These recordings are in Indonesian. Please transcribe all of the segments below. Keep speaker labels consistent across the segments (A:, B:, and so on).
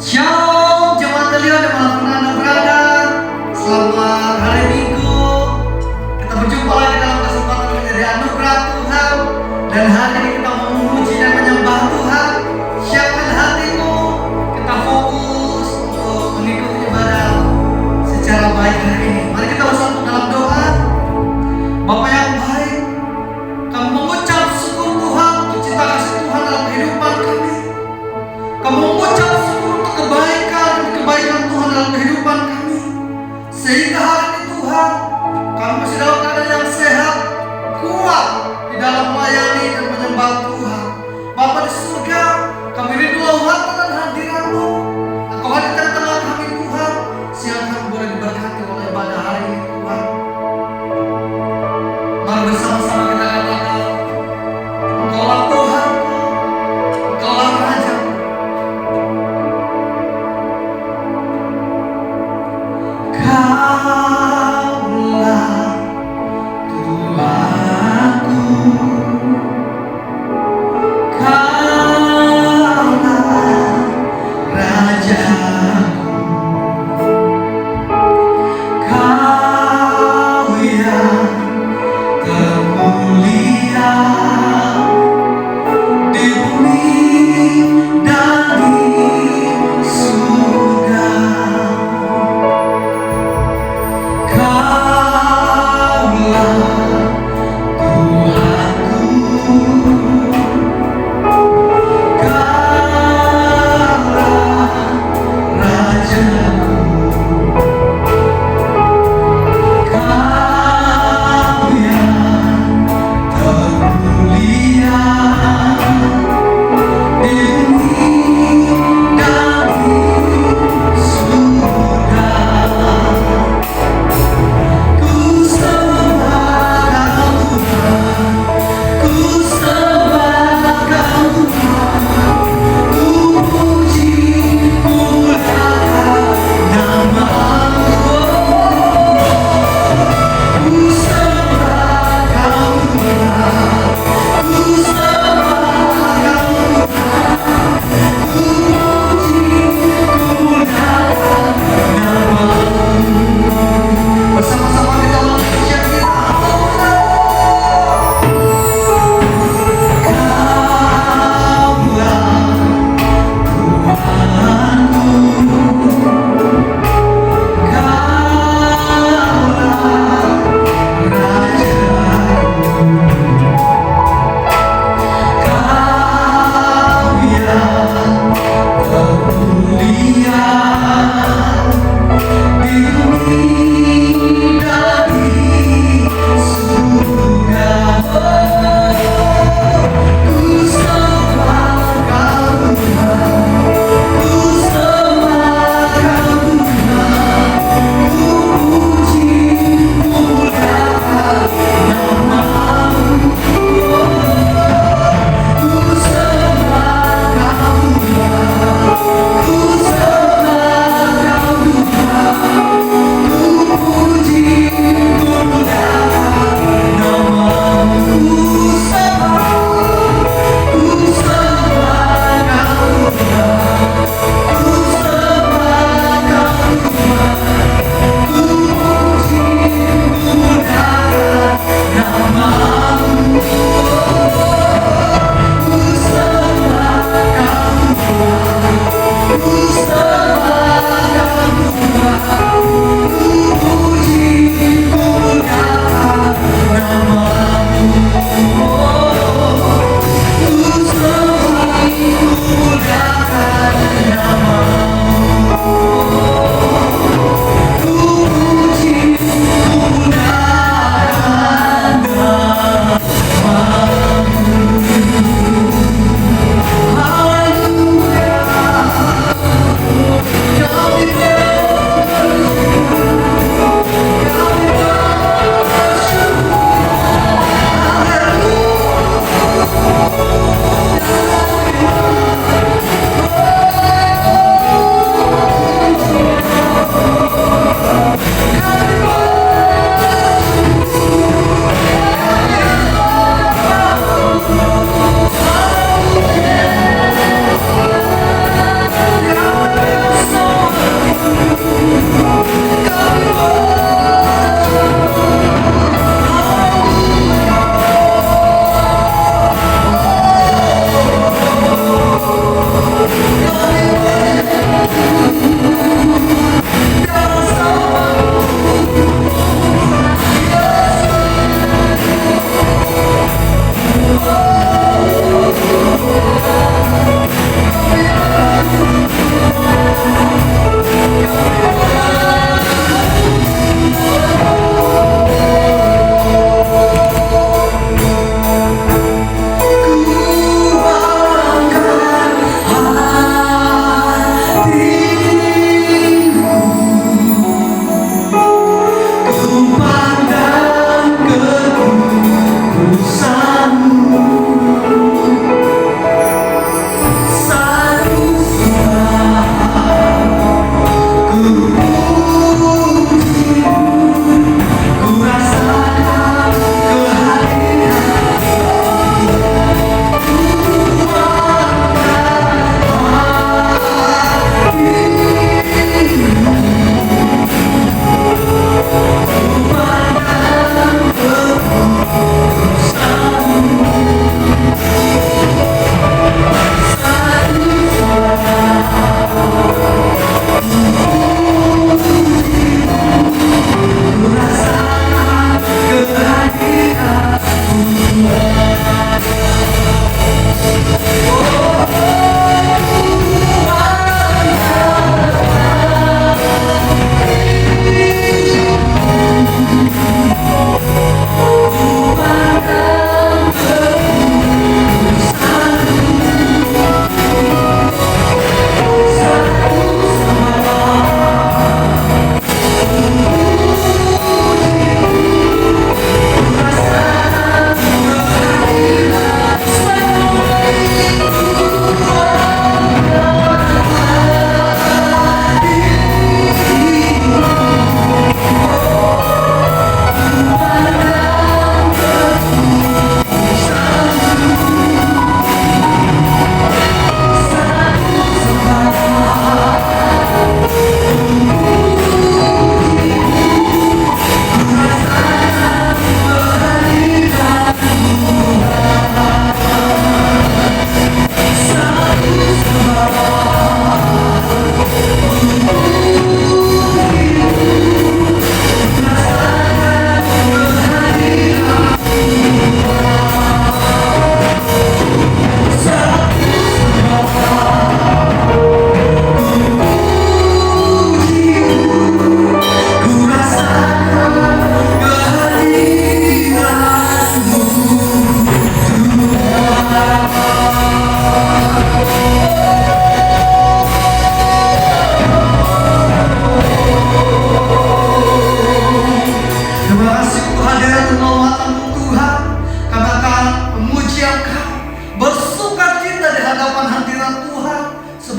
A: Shalom jemaat Leon dimanapun Anda berada. Selamat hari Minggu. Kita berjumpa lagi dalam kesempatan ini dari anugerah Tuhan. Dan hari ini kita mau memuji dan menyembah Tuhan. Siapkan hatimu. Kita fokus untuk mengikuti ibadah secara baik hari ini. Mari kita bersatu dalam doa. Bapa yang baik, kami mengucap syukur Tuhan untuk cinta kasih Tuhan dalam kehidupan kami. Kami mengucap syukur untuk kebaikan Tuhan dalam kehidupan kami. Sehingga hari ini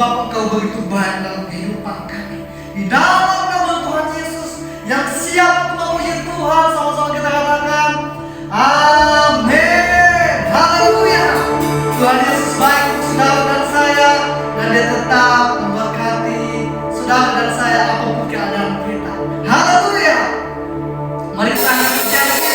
A: sebab Engkau begitu baik dalam kehidupan kami. Di dalam nama Tuhan Yesus yang siap untuk memuji Tuhan, sama-sama kita katakan amin. Haleluya. Tuhan Yesus baik untuk saudara dan saya, dan Dia tetap memberkati saudara dan saya apapun keadaan kita. Haleluya. Mari kita angkat bicara kita.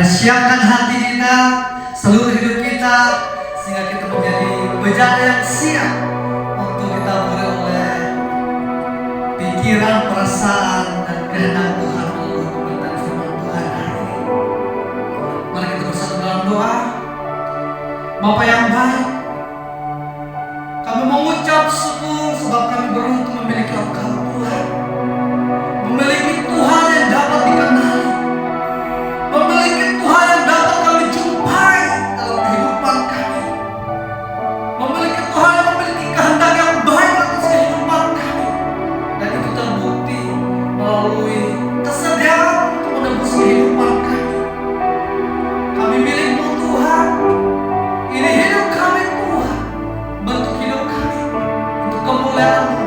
A: Siapkan hati kita, seluruh hidup kita, sehingga kita menjadi bejana yang siap untuk kita beri oleh pikiran, perasaan, dan kehendak Tuhan untuk tentang firman Tuhan hari ini. Mari kita bersatu dalam doa. Bapa yang baik, kami mengucap syukur sebab kami beruntung memiliki Engkau Tuhan, memiliki Tuhan yang dapat dikenali, memiliki Tuhan yang dapat kami jumpai dalam kehidupan kami, memiliki Tuhan yang memiliki kehendak yang baik atas kehidupan kami, dan itu terbukti melalui kesediaan untuk menebus kehidupan kami. Kami milik-Mu Tuhan, ini hidup kami Tuhan, bentuk hidup kami untuk kemuliaan-Mu.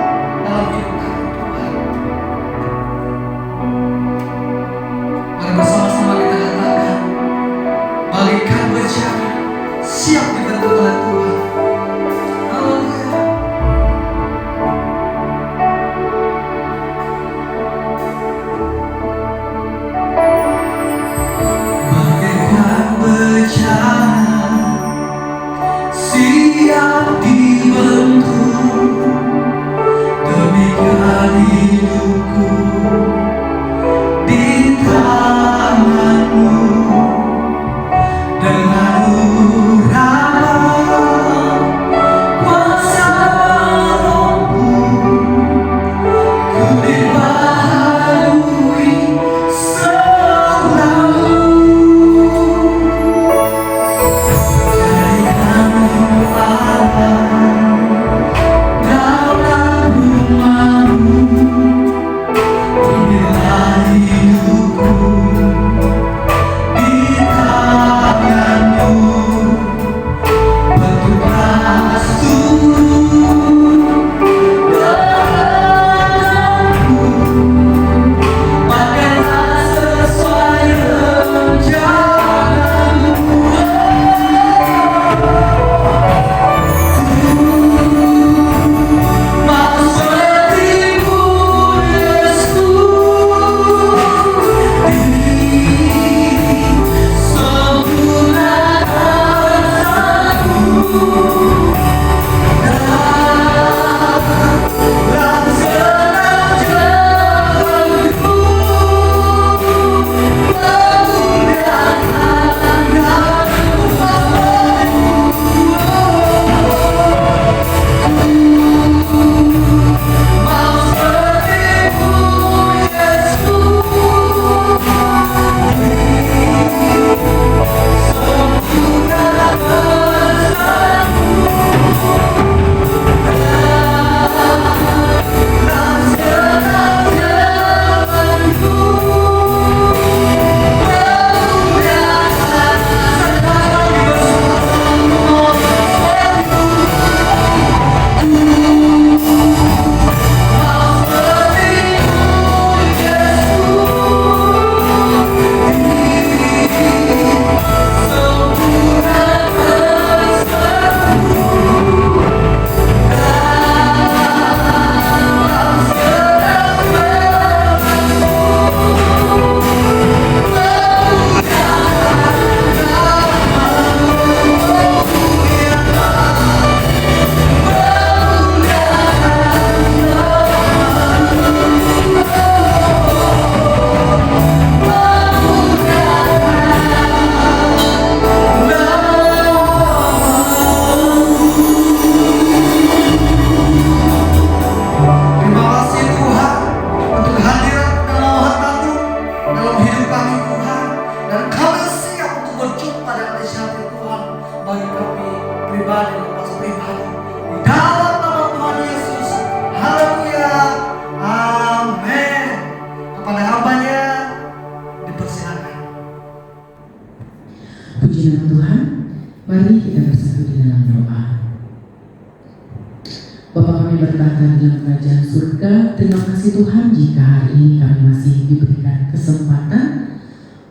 B: kerajaan surga. Terima kasih Tuhan jika hari ini kami masih diberikan kesempatan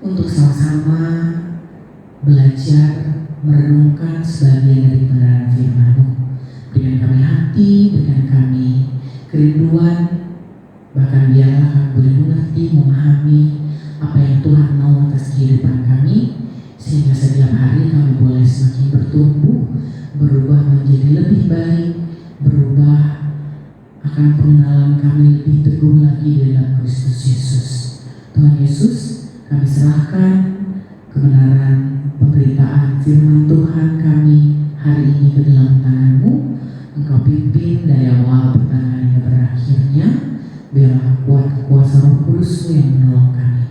B: untuk sama-sama belajar merenungkan sebagian dari kebenaran firman-Mu. Berikan kami hati, berikan kami kerinduan, bahkan biarlah kami boleh mengerti, memahami apa yang Tuhan mau atas kehidupan kami, sehingga setiap hari kami boleh semakin bertumbuh, berubah menjadi lebih baik, berubah akan pengenalan kami lebih teguh lagi dalam Kristus Yesus. Tuhan Yesus, kami serahkan kebenaran pemberitaan firman Tuhan kami hari ini ke dalam tangan-Mu. Engkau pimpin dari awal pertengahan hingga berakhirnya. Biarlah kuat kuasa Roh Kudus-Mu yang menolong kami.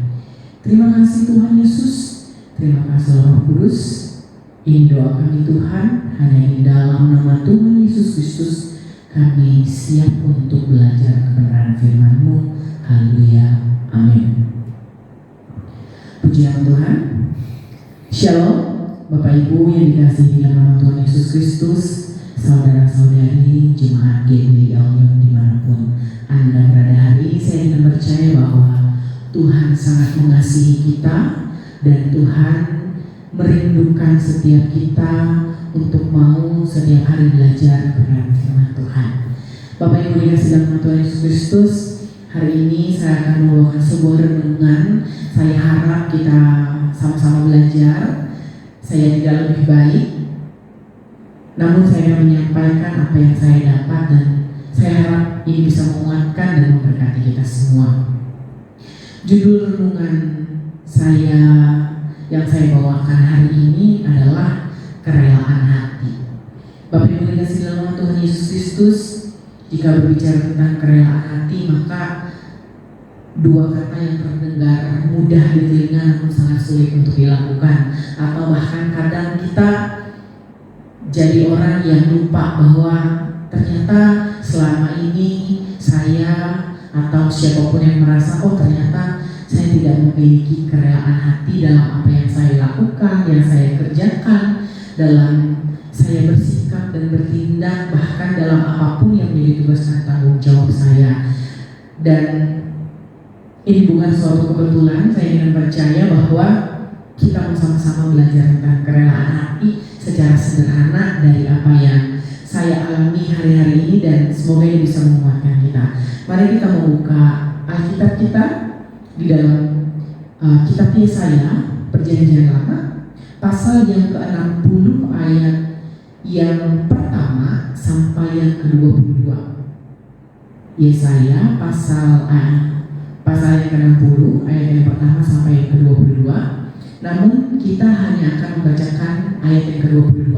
B: Terima kasih Tuhan Yesus. Terima kasih Roh Kudus. Ini doa kami Tuhan, hanya di dalam nama Tuhan Yesus Kristus kami siap untuk belajar kebenaran firman-Mu. Haleluya. Amin. Puji nama Tuhan. Shalom Bapak Ibu yang dikasihi dalam nama Tuhan Yesus Kristus, saudara-saudari jemaat GBI Alyon dimanapun Anda berada hari ini. Saya ingin percaya bahwa Tuhan sangat mengasihi kita dan Tuhan merindukan setiap kita untuk mau setiap hari belajar kebenaran firman Tuhan. Bapak Ibu dikasihi dalam nama Tuhan Yesus Kristus, hari ini saya akan membawakan sebuah renungan. Saya harap kita sama-sama belajar. Saya tidak lebih baik, namun saya akan menyampaikan apa yang saya dapat dan saya harap ini bisa menguatkan dan memberkati kita semua. Judul renungan saya yang saya bawakan hari ini adalah kerelaan hati. Bapak Ibu dikasihi dalam nama Tuhan Yesus Kristus, jika berbicara tentang kerelaan hati, maka dua kata yang terdengar mudah di telinga namun sangat sulit untuk dilakukan, atau bahkan kadang kita jadi orang yang lupa bahwa ternyata selama ini saya atau siapapun yang merasa ternyata saya tidak memiliki kerelaan hati dalam apa yang saya lakukan, yang saya kerjakan, dalam saya bersikap dan bertindak, bahkan dalam apapun yang menjadi tugas dan tanggung jawab saya. Dan ini bukan suatu kebetulan. Saya ingin percaya bahwa kita bersama-sama belajar tentang kerelaan hati secara sederhana dari apa yang saya alami hari-hari ini, dan semoga ini bisa menguatkan kita. Mari kita membuka Alkitab kita di dalam kitab Yesaya Perjanjian Lama, pasal yang ke-60 ayat yang pertama sampai yang ke-22. Yesaya pasal yang ke-60 ayat yang pertama sampai yang ke-22. Namun kita hanya akan membacakan ayat yang ke-22.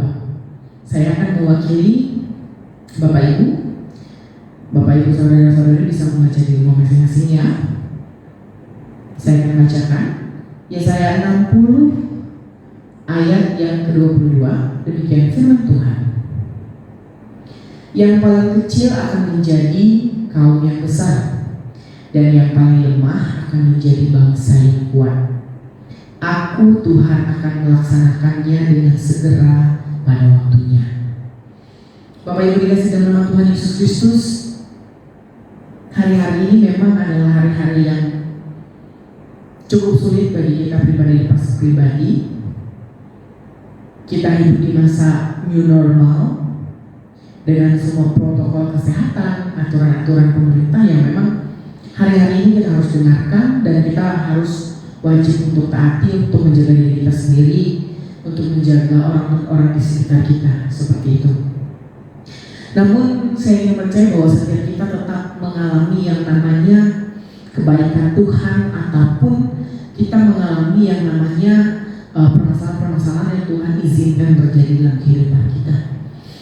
B: Saya akan mewakili Bapak Ibu saudara-saudari bisa membaca di rumah masing-masing ya. Saya akan bacakan Yesaya 60 ayat yang ke-22. Demikian firman Tuhan. Yang paling kecil akan menjadi kaum yang besar, dan yang paling lemah akan menjadi bangsa yang kuat. Aku Tuhan akan melaksanakannya dengan segera pada waktunya. Bapak Ibu dikasihi dalam nama Tuhan Yesus Kristus, hari-hari ini memang adalah hari-hari yang cukup sulit bagi kita pribadi. Kita hidup di masa new normal dengan semua protokol kesehatan, aturan-aturan pemerintah yang memang hari-hari ini kita harus dengarkan, dan kita harus wajib untuk taati, untuk menjaga diri kita sendiri, untuk menjaga orang-orang di sekitar kita, seperti itu. Namun saya ingin percaya bahwa setiap kita tetap mengalami yang namanya kebaikan Tuhan, ataupun kita mengalami yang namanya permasalahan-permasalahan yang Tuhan izinkan terjadi dalam kehidupan kita.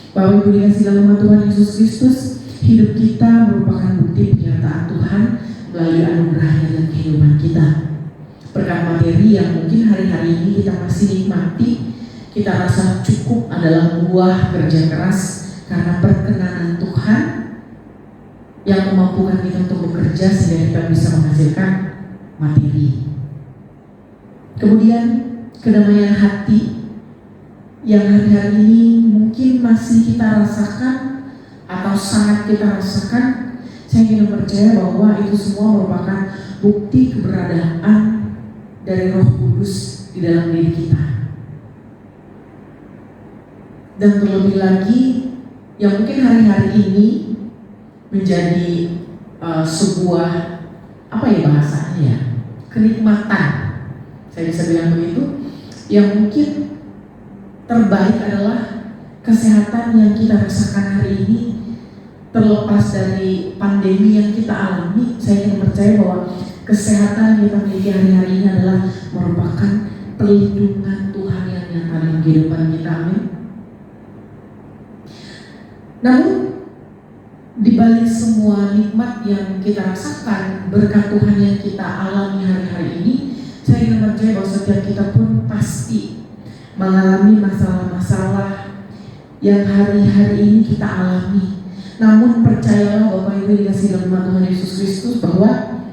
B: Bapak Ibu dikasihi dalam nama Tuhan Yesus Kristus, hidup kita merupakan bukti penyertaan Tuhan melalui anugerahnya dalam kehidupan kita. Berkat materi yang mungkin hari-hari ini kita masih nikmati, kita rasa cukup adalah buah kerja keras karena perkenanan Tuhan yang memampukan kita untuk bekerja sehingga kita bisa menghasilkan materi. Kemudian kedamaian hati yang hari-hari ini mungkin masih kita rasakan atau sangat kita rasakan Saya ingin percaya bahwa itu semua merupakan bukti keberadaan dari Roh Kudus di dalam diri kita. Dan terlebih lagi, yang mungkin hari-hari ini menjadi sebuah bahasanya ya, kenikmatan, saya bisa bilang begitu, yang mungkin terbaik adalah kesehatan yang kita rasakan hari ini. Terlepas dari pandemi yang kita alami, saya ingin percaya bahwa kesehatan yang kita miliki hari-hari ini adalah merupakan perlindungan Tuhan yang nyata dalam kehidupan kita. Amin. Namun di balik semua nikmat yang kita rasakan, berkat Tuhan yang kita alami hari-hari ini, saya ingin percaya bahwa setiap kita pun pasti mengalami masalah-masalah yang hari-hari ini kita alami. Namun percayalah Bapak Ibu dikasih dalam nama Tuhan Yesus Kristus bahwa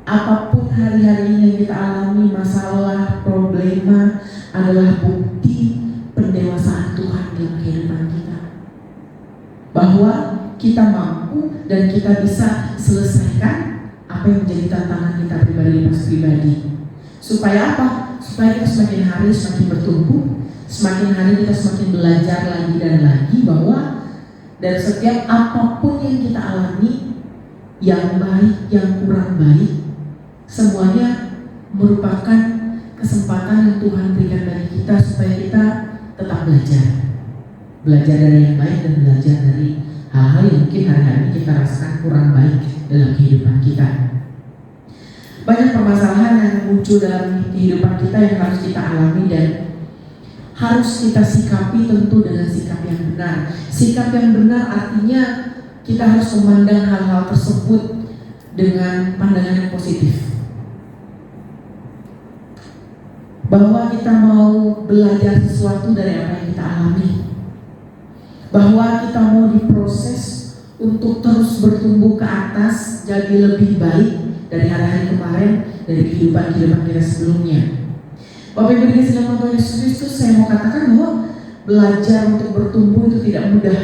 B: apapun hari-hari ini yang kita alami, masalah, problema adalah bukti pendewasaan Tuhan dalam kehidupan kita. Bahwa kita mampu dan kita bisa selesaikan apa yang menjadi tantangan kita pribadi. Supaya apa? Supaya kita semakin hari semakin bertumbuh, semakin hari kita semakin belajar lagi dan lagi bahwa dari setiap apapun yang kita alami, yang baik, yang kurang baik, semuanya merupakan kesempatan yang Tuhan berikan bagi kita supaya kita tetap belajar dari yang baik dan belajar dari hal-hal yang mungkin hari-hari ini kita rasakan kurang baik dalam kehidupan kita. Banyak permasalahan yang muncul dalam kehidupan kita yang harus kita alami dan harus kita sikapi tentu dengan sikap yang benar. Sikap yang benar artinya kita harus memandang hal-hal tersebut dengan pandangan yang positif. Bahwa kita mau belajar sesuatu dari apa yang kita alami. Bahwa kita mau diproses untuk terus bertumbuh ke atas, jadi lebih baik dari hari-hari kemarin, dari kehidupan kita sebelumnya. Bapak Ibu dikasih dalam Tuhan Yesus Kristus, saya mau katakan bahwa belajar untuk bertumbuh itu tidak mudah.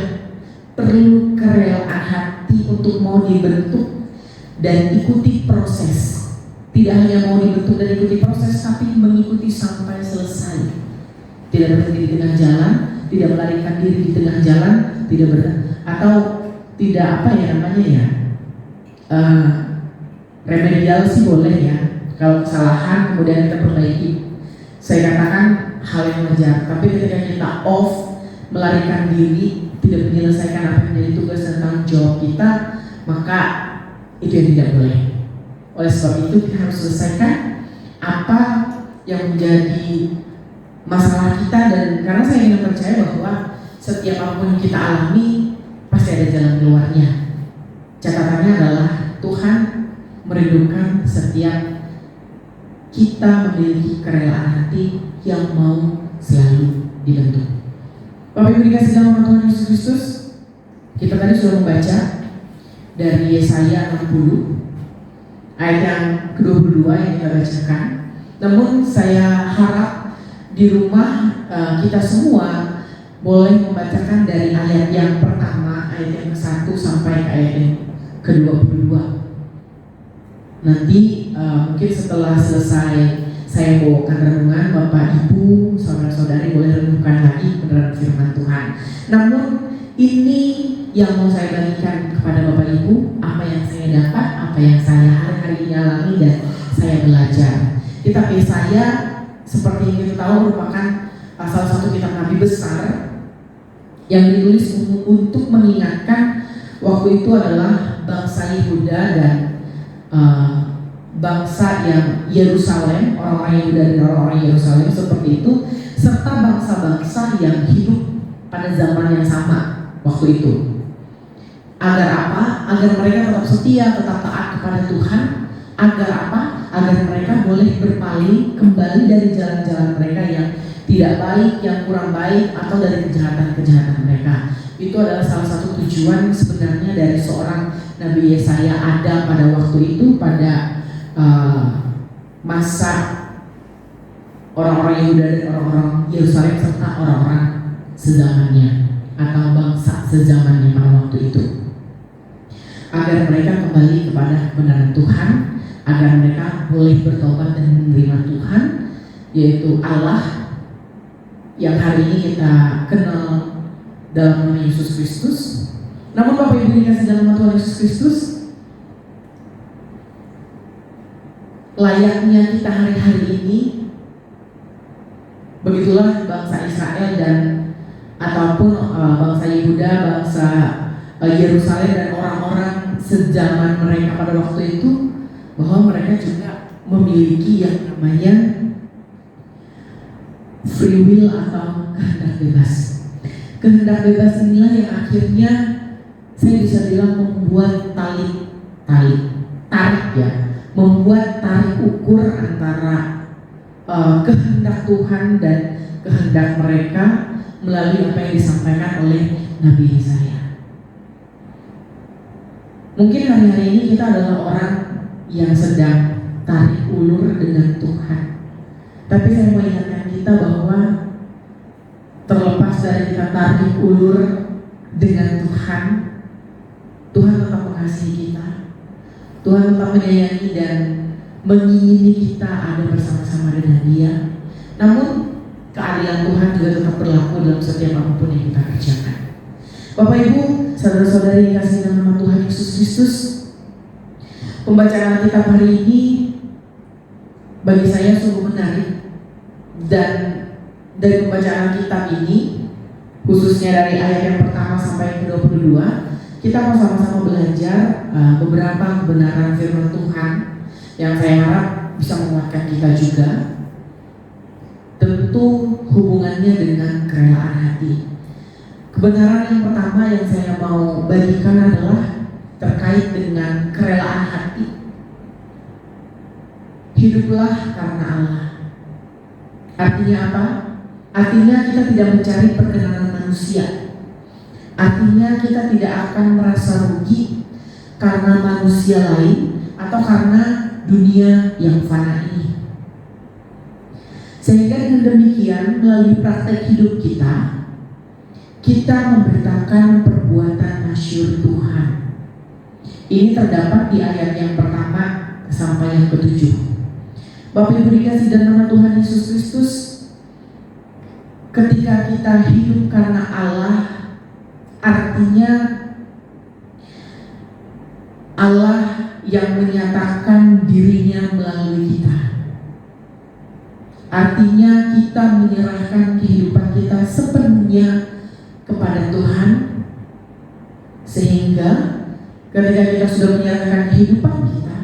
B: Perlu kerelaan hati untuk mau dibentuk dan ikuti proses. Tidak hanya mau dibentuk dan ikuti proses, tapi mengikuti sampai selesai. Tidak berhenti di tengah jalan, tidak melarikan diri di tengah jalan, remedial sih boleh ya. Kalau kesalahan kemudian kita perbaiki, saya katakan hal yang wajar. Tapi ketika kita off, melarikan diri, tidak menyelesaikan apa yang menjadi tugas dan tanggung jawab kita, maka itu yang tidak boleh. Oleh sebab itu kita harus selesaikan apa yang menjadi masalah kita, dan karena saya ingin percaya bahwa setiap apapun yang kita alami pasti ada jalan keluarnya. Catatannya adalah Tuhan merindukan setiap kita memiliki kerelaan hati yang mau selalu dibentuk. Bapak Ibu dikasih dalam nama Tuhan Yesus Kristus, kita tadi sudah membaca dari Yesaya 60 ayat yang ke-22 yang kita bacakan. Namun saya harap di rumah kita semua boleh membacakan dari ayat yang pertama, ayat yang ke-1 sampai ke ayat yang ke-22. Nanti mungkin setelah selesai saya bawakan renungan, Bapak Ibu, saudara-saudari boleh renungkan lagi beneran firman Tuhan. Namun ini yang mau saya bagikan kepada Bapak Ibu, apa yang saya dapat, apa yang saya hari-hari ini alami dan saya belajar. Kitab Yesaya seperti yang kita tahu merupakan salah satu kitab Nabi besar yang ditulis untuk mengingatkan waktu itu adalah bangsa Yehuda dan bangsa yang Yerusalem, orang-orang Yehuda dan orang-orang Yerusalem seperti itu, serta bangsa-bangsa yang hidup pada zaman yang sama waktu itu. Agar apa? Agar mereka tetap setia, tetap taat kepada Tuhan. Agar apa? Agar mereka boleh berpaling kembali dari jalan-jalan mereka yang tidak baik, yang kurang baik, atau dari kejahatan-kejahatan mereka. Itu adalah salah satu tujuan sebenarnya dari seorang Nabi Yesaya ada pada waktu itu, pada masa orang-orang Yehuda dan orang-orang Yerusalem serta orang-orang sezamannya atau bangsa sezamannya pada waktu itu. agar mereka kembali kepada kebenaran Tuhan, agar mereka boleh bertobat dan menerima Tuhan, yaitu Allah yang hari ini kita kenal dalam nama Yesus Kristus. Namun Bapak Ibu dikasih dalam nama Tuhan Yesus Kristus, layaknya kita hari-hari ini, begitulah bangsa Israel dan ataupun bangsa Yehuda, bangsa Yerusalem dan orang-orang sejaman mereka pada waktu itu, bahwa mereka juga memiliki yang namanya free will atau kehendak bebas. Kehendak bebas inilah yang akhirnya saya bisa bilang membuat tarik ya, membuat tarik ukur antara kehendak Tuhan dan kehendak mereka melalui apa yang disampaikan oleh Nabi Yesaya. Mungkin hari-hari ini kita adalah orang yang sedang tarik ulur dengan Tuhan. Tapi saya mau ingatkan kita bahwa terlepas dari kita tarik ulur dengan Tuhan, Tuhan tetap mengasihi kita. Tuhan tetap menyayangi dan mengingini kita ada bersama-sama dengan Dia. Namun keadilan Tuhan juga tetap berlaku dalam setiap apapun yang kita kerjakan. Bapak Ibu, saudara-saudari kasih dalam nama Tuhan Yesus Kristus, pembacaan Alkitab hari ini bagi saya sungguh menarik. Dan dari pembacaan Alkitab ini, khususnya dari ayat yang pertama sampai yang ke-22, kita mau sama-sama belajar beberapa kebenaran firman Tuhan yang saya harap bisa menguatkan kita juga. Tentu hubungannya dengan kerelaan hati. Kebenaran yang pertama yang saya mau bagikan adalah terkait dengan kerelaan hati. Hiduplah karena Allah. Artinya apa? Artinya kita tidak mencari perkenanan manusia. Artinya kita tidak akan merasa rugi karena manusia lain atau karena dunia yang fana ini. Sehingga dengan demikian melalui praktek hidup kita memberitakan perbuatan masyhur Tuhan. Ini terdapat di ayat yang pertama sampai yang ke-7. Bapak Ibu dikasih dalam nama Tuhan Yesus Kristus, ketika kita hidup karena Allah, artinya Allah yang menyatakan dirinya melalui kita. Artinya kita menyerahkan kehidupan kita sepenuhnya kepada Tuhan, sehingga ketika kita sudah menyerahkan kehidupan kita,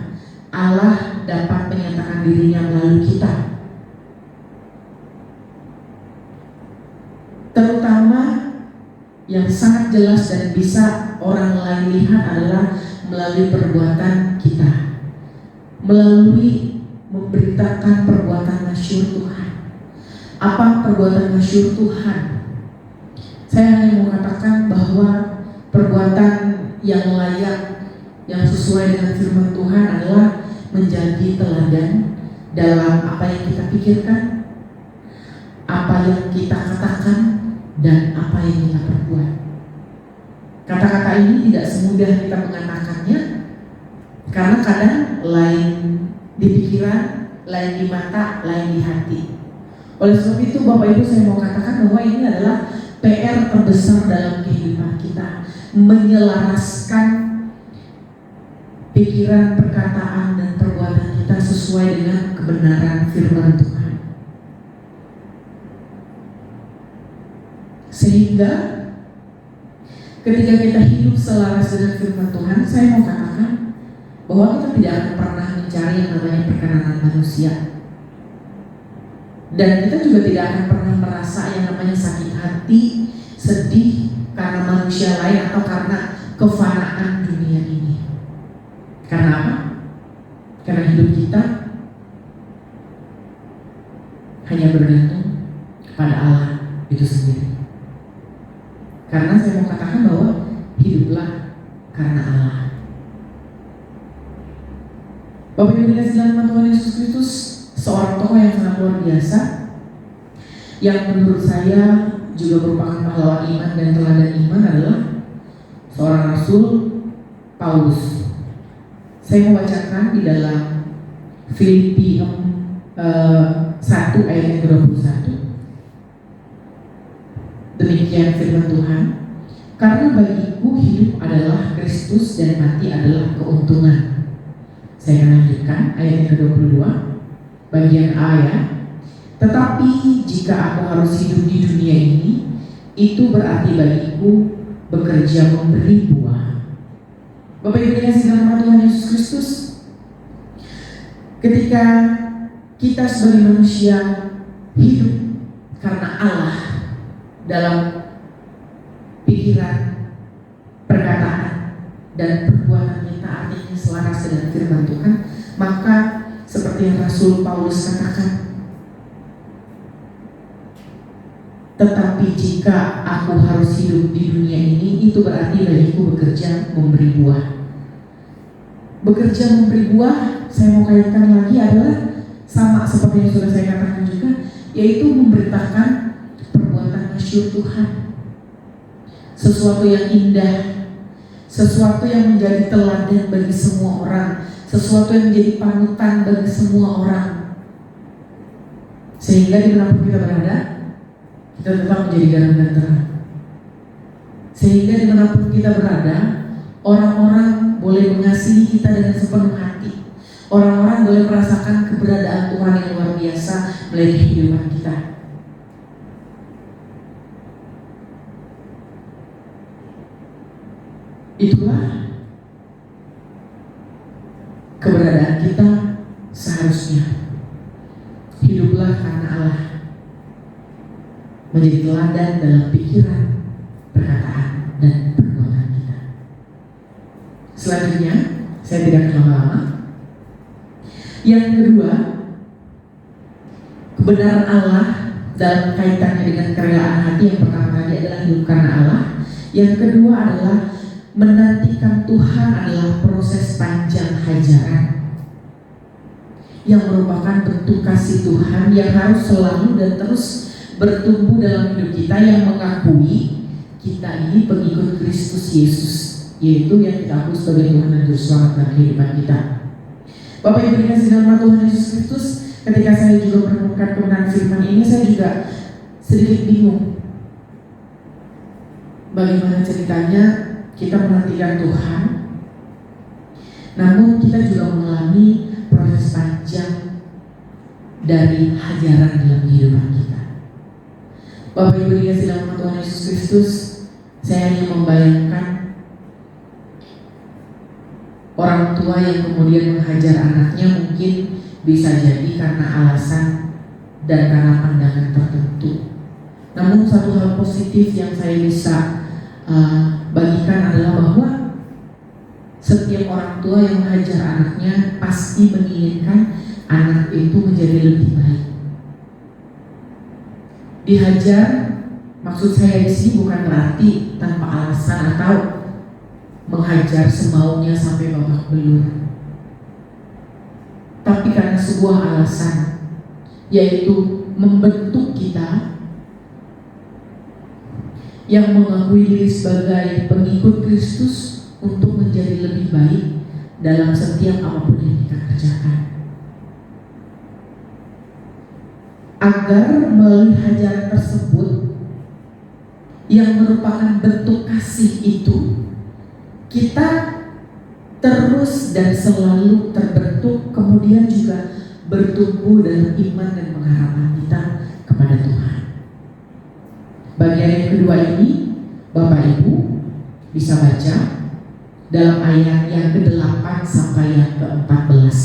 B: Allah dapat menyatakan dirinya melalui kita. Terutama yang sangat jelas dan bisa orang lain lihat adalah melalui perbuatan kita, melalui memberitakan perbuatan masyhur Tuhan. Apa perbuatan masyhur Tuhan? Saya hanya mau katakan bahwa perbuatan yang layak, yang sesuai dengan firman Tuhan adalah menjadi teladan dalam apa yang kita pikirkan, apa yang kita katakan, dan apa yang kita perbuat. Kata-kata ini tidak semudah kita mengatakannya, karena kadang lain di pikiran, lain di mata, lain di hati. Oleh sebab itu Bapak Ibu, saya mau katakan bahwa ini adalah PR terbesar dalam kehidupan kita, menyelaraskan pikiran, perkataan, dan perbuatan kita sesuai dengan kebenaran firman Tuhan. Sehingga ketika kita hidup selaras dengan firman Tuhan, saya mau katakan bahwa kita tidak akan pernah mencari yang namanya perkenanan manusia. Dan kita juga tidak akan pernah merasa yang namanya sakit hati, sedih karena manusia lain atau karena kefanaan dunia ini. Karena apa? Karena hidup kita hanya bergantung kepada Allah itu sendiri. Karena saya mau katakan bahwa hiduplah karena Allah. Bapak Ibu dikasih dalam nama Tuhan Yesus Kristus, seorang tokoh yang sangat luar biasa, yang menurut saya juga merupakan pahlawan iman dan teladan iman adalah seorang rasul Paulus. Saya mau bacakan di dalam Filipi 1 ayat yang ke-21. Demikian firman Tuhan, karena bagiku hidup adalah Kristus dan mati adalah keuntungan. Saya akan lanjutkan ayat yang ke-22, bagian A ya. Tetapi jika aku harus hidup di dunia ini, itu berarti bagiku bekerja memberi buah. Bapak Ibu dikasihi dalam nama Tuhan Yesus Kristus, ketika kita sebagai manusia hidup karena Allah dalam pikiran, perkataan, dan perbuatan kita, artinya selaras dengan firman Tuhan, maka seperti yang Rasul Paulus katakan, tetapi jika aku harus hidup di dunia ini, itu berarti bagiku bekerja memberi buah. Bekerja memberi buah, saya mau kaitkan lagi adalah sama seperti yang sudah saya katakan juga, yaitu memberitakan perbuatan masyhur Tuhan, sesuatu yang indah, sesuatu yang menjadi teladan bagi semua orang, sesuatu yang menjadi panutan bagi semua orang, sehingga dimanapun kita berada, kita tetap menjadi garam dan terang. Sehingga dimanapun kita berada, orang-orang boleh mengasihi kita dengan sepenuh hati. Orang-orang boleh merasakan keberadaan Tuhan yang luar biasa melalui kehidupan kita. Itulah keberadaan kita seharusnya. Hiduplah karena Allah, menjadi teladan dalam pikiran, perkataan, dan perbuatan kita. Selanjutnya, saya tidak akan lama-lama. Yang kedua, kebenaran Allah dalam kaitannya dengan kerelaan hati. Yang pertama tadi adalah hidup karena Allah. Yang kedua adalah menantikan Tuhan adalah proses panjang hajaran, yang merupakan bentuk kasih Tuhan yang harus selalu dan terus bertumbuh dalam hidup kita, yang mengakui kita ini pengikut Kristus Yesus, yaitu yang kita akui sebagai Tuhan dan Juru Selamat dalam kehidupan kita. Bapak Ibu dikasihi dalam nama Tuhan Yesus Kristus, ketika saya juga menemukan kebenaran firman ini, saya juga sedikit bingung bagaimana ceritanya kita menantikan Tuhan, namun kita juga mengalami proses panjang dari hajaran dalam kehidupan kita. Bapak Ibu dikasihi dalam nama Tuhan Yesus Kristus, saya hanya membayangkan orang tua yang kemudian menghajar anaknya, mungkin bisa jadi karena alasan dan karena pandangan tertentu. Namun satu hal positif yang saya bisa bagikan adalah bahwa setiap orang tua yang menghajar anaknya pasti menginginkan anak itu menjadi lebih baik. Dihajar, maksud saya di sini bukan berarti tanpa alasan atau menghajar semaunya sampai babak belur, tapi karena sebuah alasan, yaitu membentuk kita yang mengakui diri sebagai pengikut Kristus untuk menjadi lebih baik dalam setiap apapun yang kita kerjakan. Agar melalui hajaran tersebut yang merupakan bentuk kasih itu, kita terus dan selalu terbentuk, kemudian juga bertumbuh dalam iman dan pengharapan kita kepada Tuhan. Bagian yang kedua ini, Bapak Ibu bisa baca dalam ayat yang ke-8 sampai yang ke-14.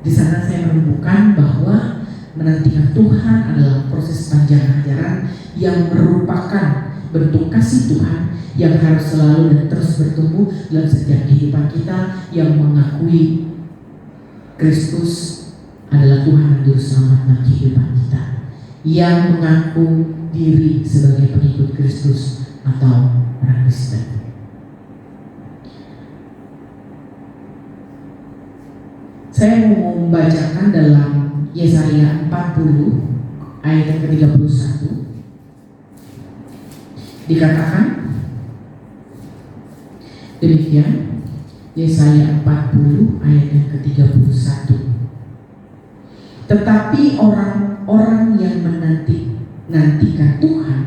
B: Di sana saya menemukan bahwa menantikan Tuhan adalah proses panjang hajaran yang merupakan bentuk kasih Tuhan yang harus selalu dan terus bertumbuh dalam setiap kehidupan kita, yang mengakui Kristus adalah Tuhan dan Juru Selamat dalam kehidupan kita, yang mengaku diri sebagai pengikut Kristus atau orang Kristen. Saya mau membacakan dalam Yesaya 40 ayat yang ke-31. Dikatakan, Demikian Yesaya 40 ayat yang ke-31. Tetapi orang-orang yang nantikan Tuhan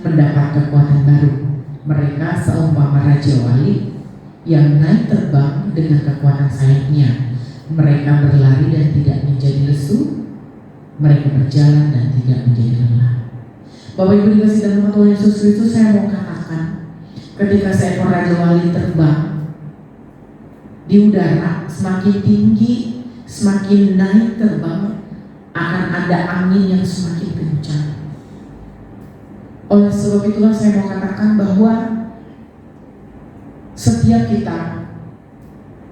B: mendapat kekuatan baru. Mereka seumpama raja wali yang naik terbang dengan kekuatan sayapnya. Mereka berlari dan tidak menjadi lesu. Mereka berjalan dan tidak menjadi lelah. Bapak Ibu dikasih dalam Tuhan Yesus Kristus, saya mau katakan, ketika seekor raja wali terbang di udara, semakin tinggi, semakin naik terbang, akan ada angin yang semakin kencang. Oleh sebab itulah saya mau katakan bahwa setiap kita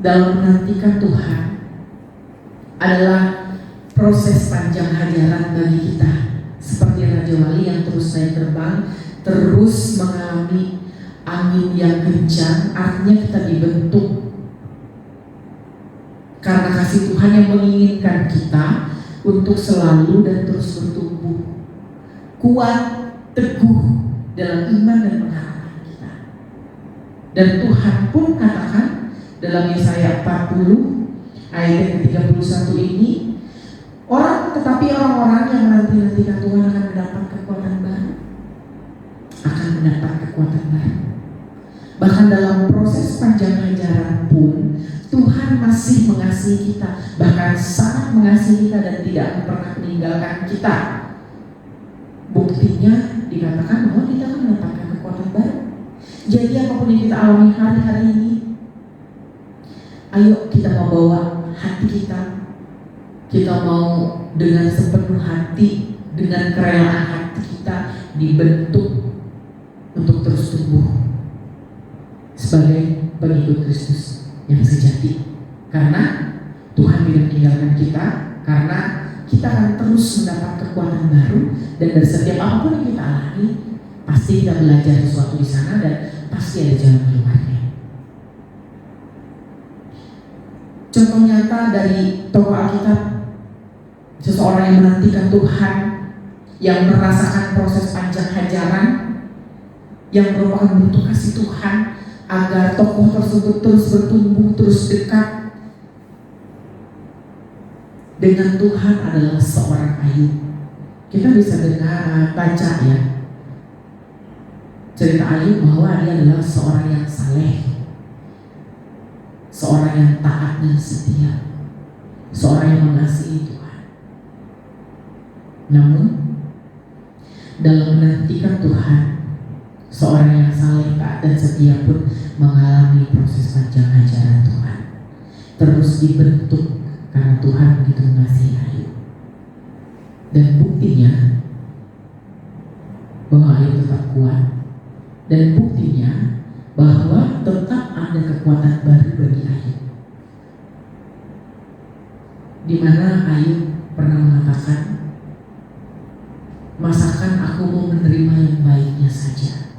B: dalam menantikan Tuhan adalah proses panjang hajaran bagi kita. Seperti Raja Wali yang terus naik terbang, terus mengalami angin yang kencang, artinya kita dibentuk. Karena kasih Tuhan yang menginginkan kita untuk selalu dan terus bertumbuh, kuat, teguh dalam iman dan pengharapan kita. Dan Tuhan pun katakan dalam Yesaya 40 ayat yang ke-31 ini, tetapi orang-orang yang menanti-nantikan Tuhan akan mendapat kekuatan baru. Akan mendapat kekuatan baru. Bahkan dalam proses panjang hajaran pun Tuhan masih mengasihi kita, bahkan sangat mengasihi kita dan tidak akan pernah meninggalkan kita. Buktinya dikatakan bahwa kita akan mendapatkan kekuatan baru. Jadi apapun yang kita alami hari-hari ini, ayo kita mau bawa hati kita mau dengan sepenuh hati, dengan kerelaan hati kita dibentuk untuk terus tumbuh sebagai pengikut Kristus yang sejati. Karena Tuhan tidak meninggalkan kita, karena kita akan terus mendapat kekuatan baru, dan dari setiap apapun yang kita alami pasti kita belajar sesuatu di sana dan pasti ada jalan keluarnya. Contoh nyata dari tokoh Alkitab, seseorang yang menantikan Tuhan, yang merasakan proses panjang hajaran, yang merupakan bentuk kasih Tuhan agar tokoh tersebut terus bertumbuh, terus dekat dengan Tuhan, adalah seorang Ayub. Kita bisa baca ya cerita Ayub bahwa dia adalah seorang yang saleh, seorang yang taat dan setia, seorang yang mengasihi Tuhan. Namun dalam menantikan Tuhan, seorang yang saleh, taat dan setia pun mengalami proses panjang ajaran Tuhan, terus dibentuk karena Tuhan begitu mengasihi Ayub. Dan buktinya bahwa Ayub tetap kuat, dan buktinya bahwa tetap ada kekuatan baru bagi Ayub. Di mana Ayub pernah mengatakan, masakan aku mau menerima yang baiknya saja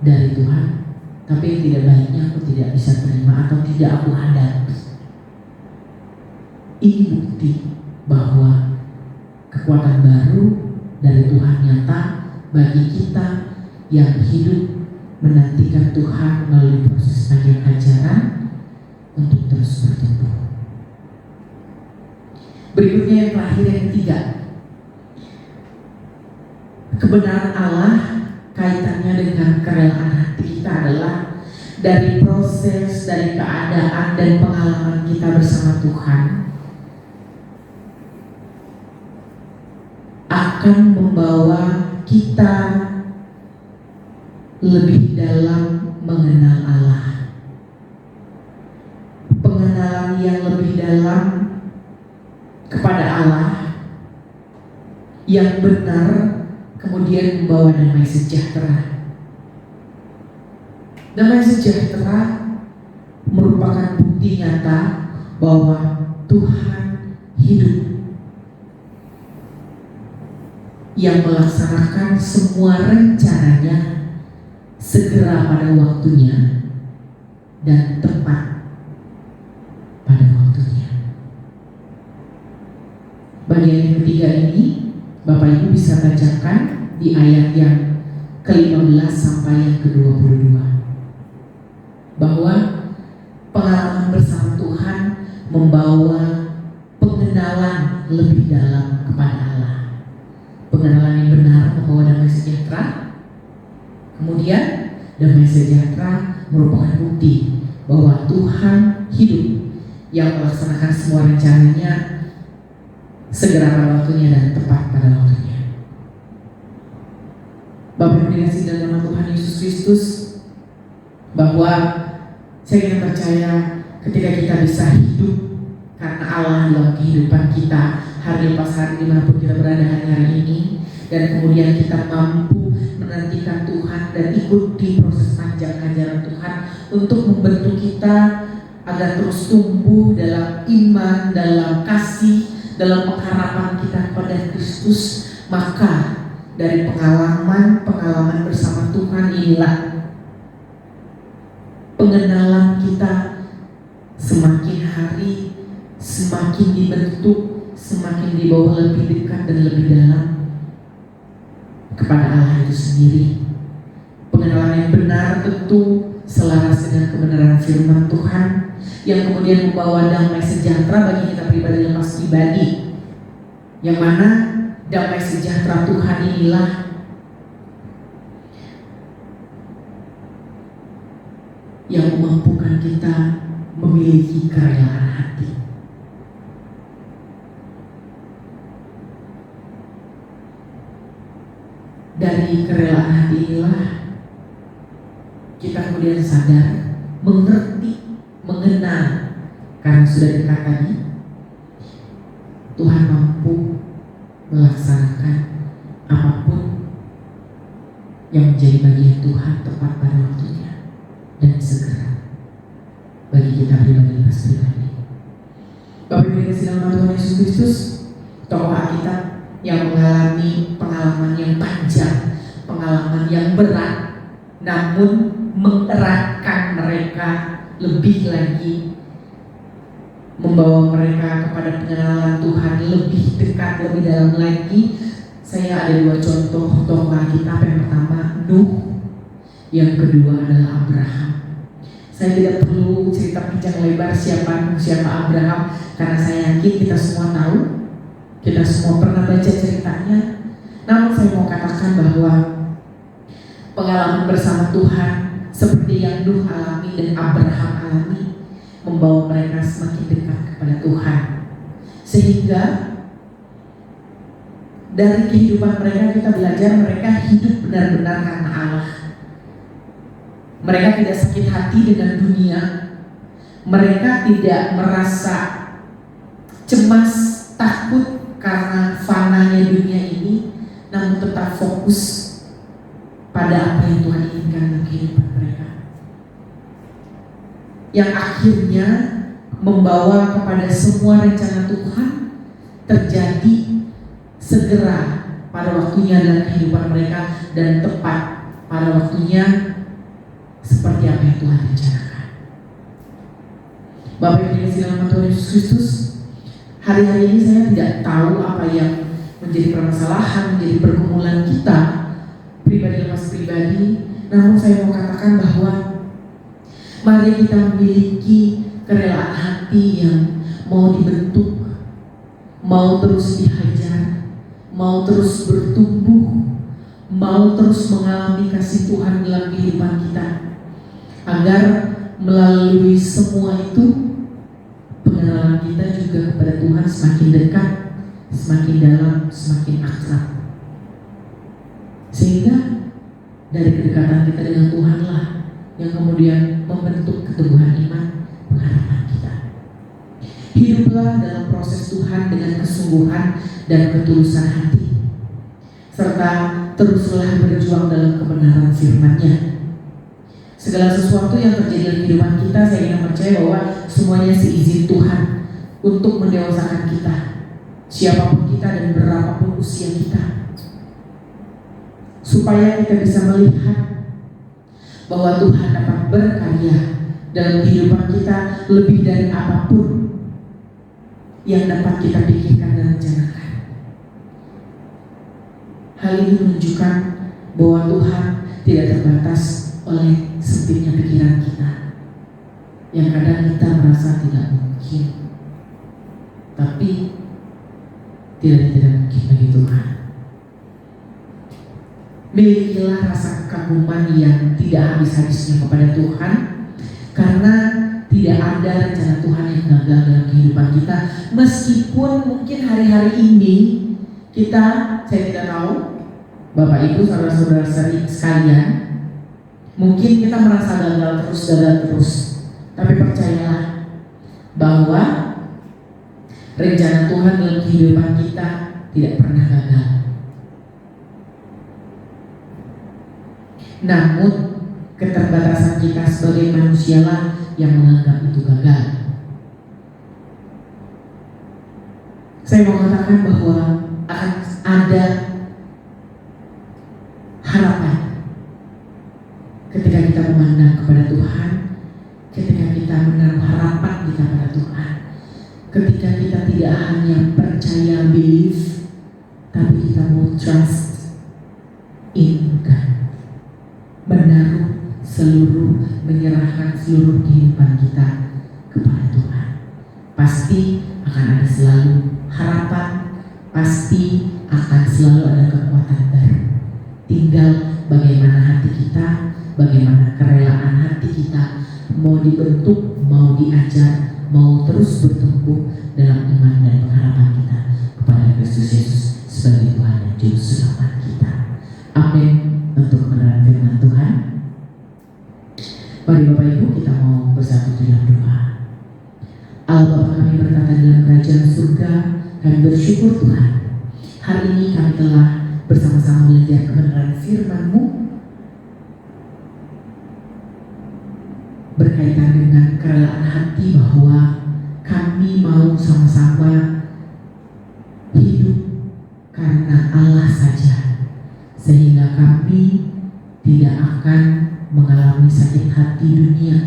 B: dari Tuhan, tapi yang tidak baiknya aku tidak bisa terima atau tidak aku hadapi. Ini bukti bahwa kekuatan baru dari Tuhan nyata bagi kita yang hidup menantikan Tuhan melalui proses panjang ajaran untuk terus bertumbuh. Berikutnya yang terakhir, yang ketiga, kebenaran Allah kaitannya dengan kerelaan hati kita adalah dari proses, dari keadaan dan pengalaman kita bersama Tuhan akan membawa kita lebih dalam mengenal Allah. Pengenalan yang lebih dalam kepada Allah yang benar kemudian membawa damai sejahtera. Damai sejahtera merupakan bukti nyata bahwa Tuhan hidup, yang melaksanakan semua rencananya segera pada waktunya dan tepat pada waktunya. Bagian yang ketiga ini Bapak Ibu bisa bacakan di ayat yang ke-15 sampai yang ke-22. membawa pengenalan lebih dalam kepada Allah. Pengenalan yang benar membawa damai sejahtera. Kemudian damai sejahtera merupakan bukti bahwa Tuhan hidup yang melaksanakan semua rencananya segera pada waktunya dan tepat pada waktunya. Bapak yang dikasihi dalam nama Tuhan Yesus Kristus, bahwa saya ingin percaya ketika kita bisa hidup karena Allah dalam kehidupan kita hari lepas hari dimanapun kita berada hari ini, dan kemudian kita mampu menantikan Tuhan dan ikuti proses panjang ajaran Tuhan untuk membentuk kita agar terus tumbuh dalam iman, dalam kasih, dalam pengharapan kita kepada Kristus. Maka dari pengalaman bersama Tuhan inilah pengenalan kita semakin hari semakin dibentuk, semakin dibawa lebih dekat dan lebih dalam kepada Allah itu sendiri. Pengenalan yang benar tentu selaras dengan kebenaran firman Tuhan yang kemudian membawa damai sejahtera bagi kita pribadi lepas pribadi, yang mana damai sejahtera Tuhan inilah yang memampukan kita memiliki kerelaan hati. Dari kerelaan hati inilah kita kemudian sadar, mengerti, mengenal, karena sudah dekat tadi Tuhan mampu melaksanakan apapun yang menjadi bagian Tuhan tepat pada waktunya dan segera bagi kita pribadi. Bapak Ibu yang sedang Tuhan Yesus Kristus, tokoh Alkitab yang mengalami pengalaman yang panjang, pengalaman yang berat, namun mengeratkan mereka lebih lagi, membawa mereka kepada pengenalan Tuhan lebih dekat, lebih dalam lagi. Saya ada dua contoh tokoh Alkitab. Yang pertama Nuh, yang kedua adalah Abraham. Saya tidak perlu cerita panjang lebar siapa Nuh, siapa Abraham, karena saya yakin kita semua tahu, kita semua pernah baca ceritanya. Namun saya mau katakan bahwa pengalaman bersama Tuhan seperti yang Nuh alami dan Abraham alami membawa mereka semakin dekat kepada Tuhan, sehingga dari kehidupan mereka kita belajar mereka hidup benar-benar karena Allah. Mereka tidak sakit hati dengan dunia, mereka tidak merasa cemas, takut karena fananya dunia ini, namun tetap fokus pada apa yang Tuhan inginkan dalam kehidupan mereka, yang akhirnya membawa kepada semua rencana Tuhan terjadi segera pada waktunya dalam kehidupan mereka dan tepat pada waktunya seperti apa yang Tuhan rencanakan. Bapak Ibu yang sedang Tuhan Yesus Kristus, hari-hari ini saya tidak tahu apa yang menjadi permasalahan, menjadi pergumulan kita pribadi lepas pribadi, namun saya mau katakan bahwa mari kita memiliki kerelaan hati yang mau dibentuk, mau terus dihajar, mau terus bertumbuh, mau terus mengalami kasih Tuhan dalam kehidupan kita, agar melalui semua itu pengenalan kita juga kepada Tuhan semakin dekat, semakin dalam, semakin akrab, sehingga dari kedekatan kita dengan Tuhanlah yang kemudian membentuk keteguhan iman, pengharapan kita. Hiduplah dalam proses Tuhan dengan kesungguhan dan ketulusan hati, serta teruslah berjuang dalam kebenaran firman-Nya. Segala sesuatu yang terjadi dalam kehidupan kita, saya ingin percaya bahwa semuanya seizin Tuhan untuk mendewasakan kita, siapapun kita dan berapapun usia kita, supaya kita bisa melihat bahwa Tuhan dapat berkarya dalam kehidupan kita lebih dari apapun yang dapat kita pikirkan dan rencanakan. Hal ini menunjukkan bahwa Tuhan tidak terbatas oleh sempitnya pikiran kita, yang kadang kita merasa tidak mungkin, tidak mungkin bagi Tuhan. Milikilah rasa kekaguman yang tidak habis-habisnya kepada Tuhan, karena tidak ada rencana Tuhan yang gagal dalam kehidupan kita. Meskipun mungkin hari-hari ini saya tidak tahu, Bapak Ibu, saudara-saudara sekalian, mungkin kita merasa gagal terus, tapi percayalah bahwa rencana Tuhan dalam kehidupan kita tidak pernah gagal. Namun keterbatasan kita sebagai manusialah yang menganggap itu gagal. Saya mau katakan bahwa akan ada harapan ketika kita memandang kepada Tuhan, ketika kita menaruh harapan kita pada Tuhan, ketika kita tidak hanya percaya believe, tapi kita mau trust in God, menyerahkan seluruh kehidupan kita kepada Tuhan. Pasti akan ada selalu harapan, pasti akan selalu ada kekuatan baru. Tinggal bagaimana hati kita, bagaimana kerelaan hati kita mau dibentuk, mau diajar, mau terus bertumbuh dalam iman dan pengharapan kita kepada Kristus Yesus sebagai Tuhan dan Juru Selamat kita. Amin. Untuk kebenaran firman Tuhan, mari Bapak Ibu kita mau bersatu dalam doa. Allah Bapa kami berkata dalam kerajaan surga, kami bersyukur Tuhan, hari ini kami telah bersama-sama belajar kebenaran firman-Mu berkaitan dengan kerelaan hati bahwa kami mau sama-sama hidup karena Allah saja, sehingga kami tidak akan mengalami sakit hati dunia,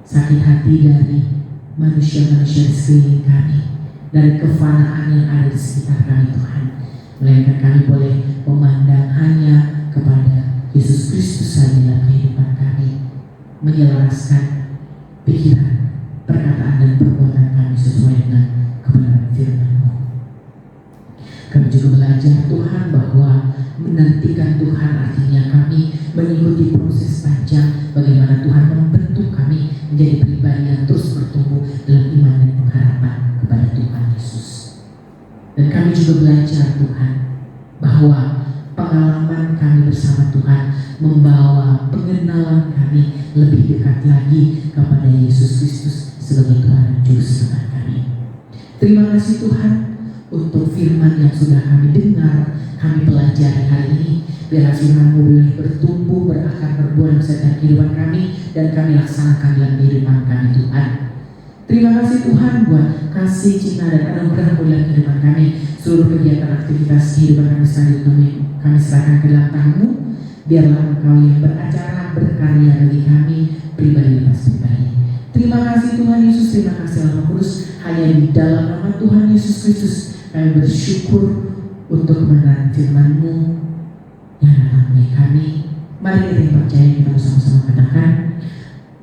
B: sakit hati dari manusia-manusia di sekeliling kami, dari kefanaan yang ada di sekitar kami Tuhan, melainkan kami boleh memandang hanya kepada Yesus Kristus saja dalam kehidupan kami, menyelaraskan pikiran, perkataan dan perbuatan kami sesuai dengan kebenaran firman-Mu. Kami juga belajar Tuhan bahwa menantikan Tuhan artinya kami mengikuti proses panjang bagaimana Tuhan membentuk kami menjadi pribadi yang terus bertumbuh dalam iman dan pengharapan kepada Tuhan Yesus. Dan kami juga belajar Tuhan bahwa pengalaman kami bersama Tuhan membawa pengenalan kami lebih dekat lagi kepada Yesus Kristus sebagai Tuhan dan Juru Selamat kami. Terima kasih Tuhan untuk firman yang sudah kami dengar, kami pelajari hari ini. Biarlah firman-Mu boleh bertumbuh, berakar, berbuah dalam kehidupan kami, dan kami laksanakan dalam kehidupan kami Tuhan. Terima kasih Tuhan buat kasih, cinta, dan anugerah-Mu dalam kehidupan kami. Seluruh kegiatan aktivitas kehidupan kami selanjutnya kami serahkan ke dalam tangan-Mu. Biarlah Engkau yang beracara, berkarya bagi kami pribadi lepas pribadi. Terima kasih Tuhan Yesus, terima kasih Allah Kudus. Hanya di dalam nama Tuhan Yesus Kristus kami bersyukur untuk kebenaran firman-Mu yang datang bagi kami. Mari kita yang percaya kita bersama-sama katakan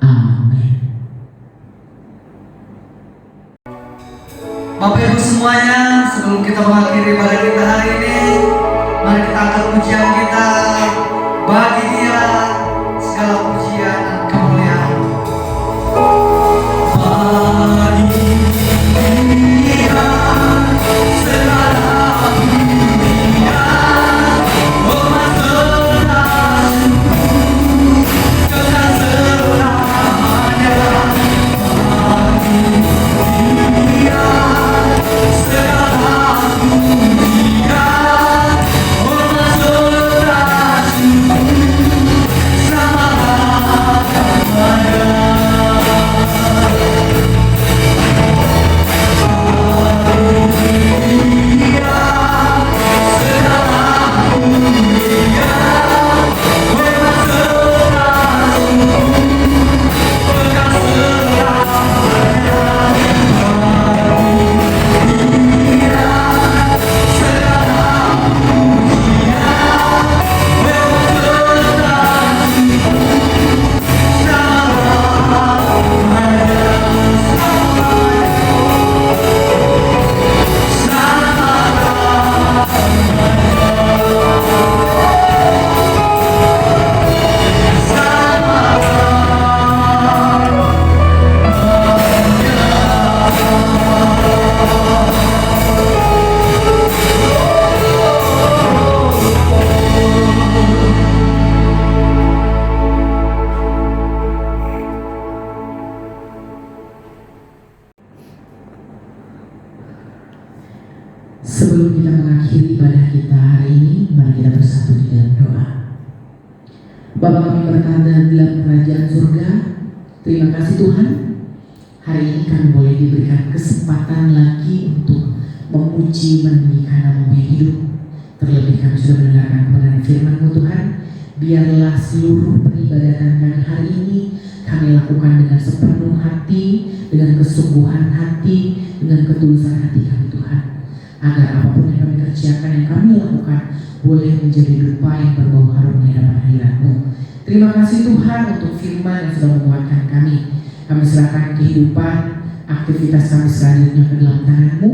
B: amin.
A: Bapak Ibu semuanya, sebelum kita mengakhiri pada kita hari ini, mari kita angkat pujian kita. Bagi Dia segala pujian dan kemuliaan. Bagi Dia segala pujian, hormat serta syukur kekal selamanya. Bagi Dia segala pujian, hormat serta syukur
B: Sebelum kita mengakhiri ibadah kita hari ini, mari kita bersatu di dalam doa. Bapa kami bertanda di dalam kerajaan surga, terima kasih Tuhan. Hari ini kami boleh diberikan kesempatan lagi untuk memuji meninggikan nama-Mu yang hidup. Terlebih kami sudah mendengarkan kebenaran firman-Mu Tuhan. Biarlah seluruh peribadatan kami hari ini kami lakukan dengan sepenuh hati, dengan kesungguhan hati, dengan ketulusan hati kami Tuhan. Agar apapun yang kami kerjakan, yang kami lakukan, boleh menjadi dupa yang berbau harum di hadapan hadirat-Mu. Terima kasih Tuhan untuk firman yang sudah menguatkan kami. Kami serahkan kehidupan, aktivitas kami selanjutnya ke dalam tangan-Mu.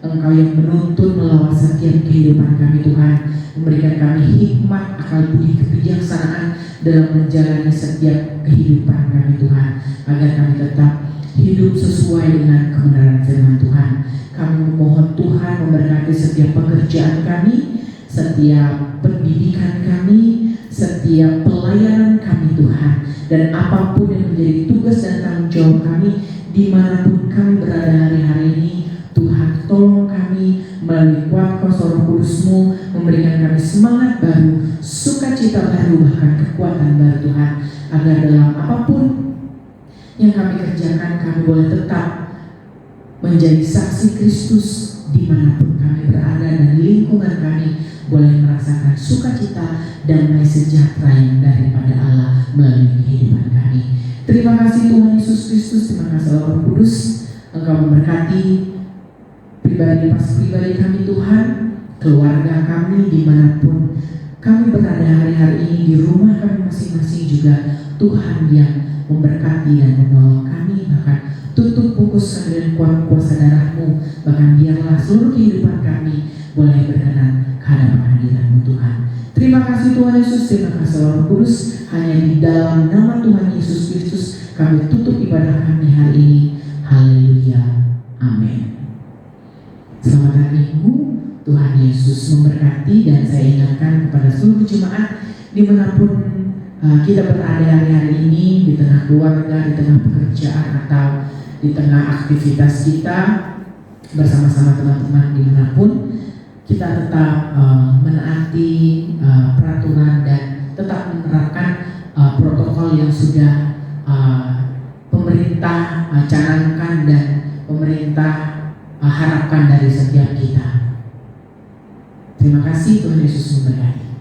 B: Engkau yang menuntun melawat setiap kehidupan kami Tuhan, memberikan kami hikmat, akal budi, kebijaksanaan dalam menjalani setiap kehidupan kami Tuhan, agar kami tetap hidup sesuai dengan kebenaran firman Tuhan. Kami memohon Tuhan memberkati setiap pekerjaan kami, setiap pendidikan kami, setiap pelayanan kami Tuhan, dan apapun yang menjadi tugas dan tanggung jawab kami dimanapun kami berada hari-hari ini. Tuhan tolong kami melalui kuat Kuasa Roh Kudus-Mu, memberikan kami semangat baru, sukacita baru, bahkan kekuatan baru Tuhan, agar dalam apapun yang kami kerjakan kami boleh tetap menjadi saksi Kristus dimanapun kami berada, dan lingkungan kami boleh merasakan sukacita dan damai sejahtera yang daripada Allah melalui kehidupan kami. Terima kasih Tuhan Yesus Kristus, terima kasih Roh Kudus, Engkau memberkati pribadi kami Tuhan, keluarga kami dimanapun kami berada hari-hari ini, di rumah kami masing-masing juga. Tuhan yang memberkati dan menolong kami, bahkan tutup bungkus dengan kuat kuasa darah-Mu, bahkan biarlah seluruh kehidupan kami boleh berkenan ke hadapan hadirat-Mu Tuhan. Terima kasih Tuhan Yesus, terima kasih Roh Kudus. Hanya di dalam nama Tuhan Yesus Kristus kami tutup ibadah kami hari ini. Haleluya, amin. Selamat hari Minggu, Tuhan Yesus memberkati. Dan saya ingatkan kepada seluruh jemaat dimanapun kita berada hari-hari ini, di tengah keluarga, di tengah pekerjaan, atau di tengah aktivitas kita bersama-sama teman-teman dimanapun, kita tetap menaati peraturan dan tetap menerapkan protokol yang sudah pemerintah canangkan dan pemerintah harapkan dari setiap kita. Terima kasih, Tuhan Yesus memberkati.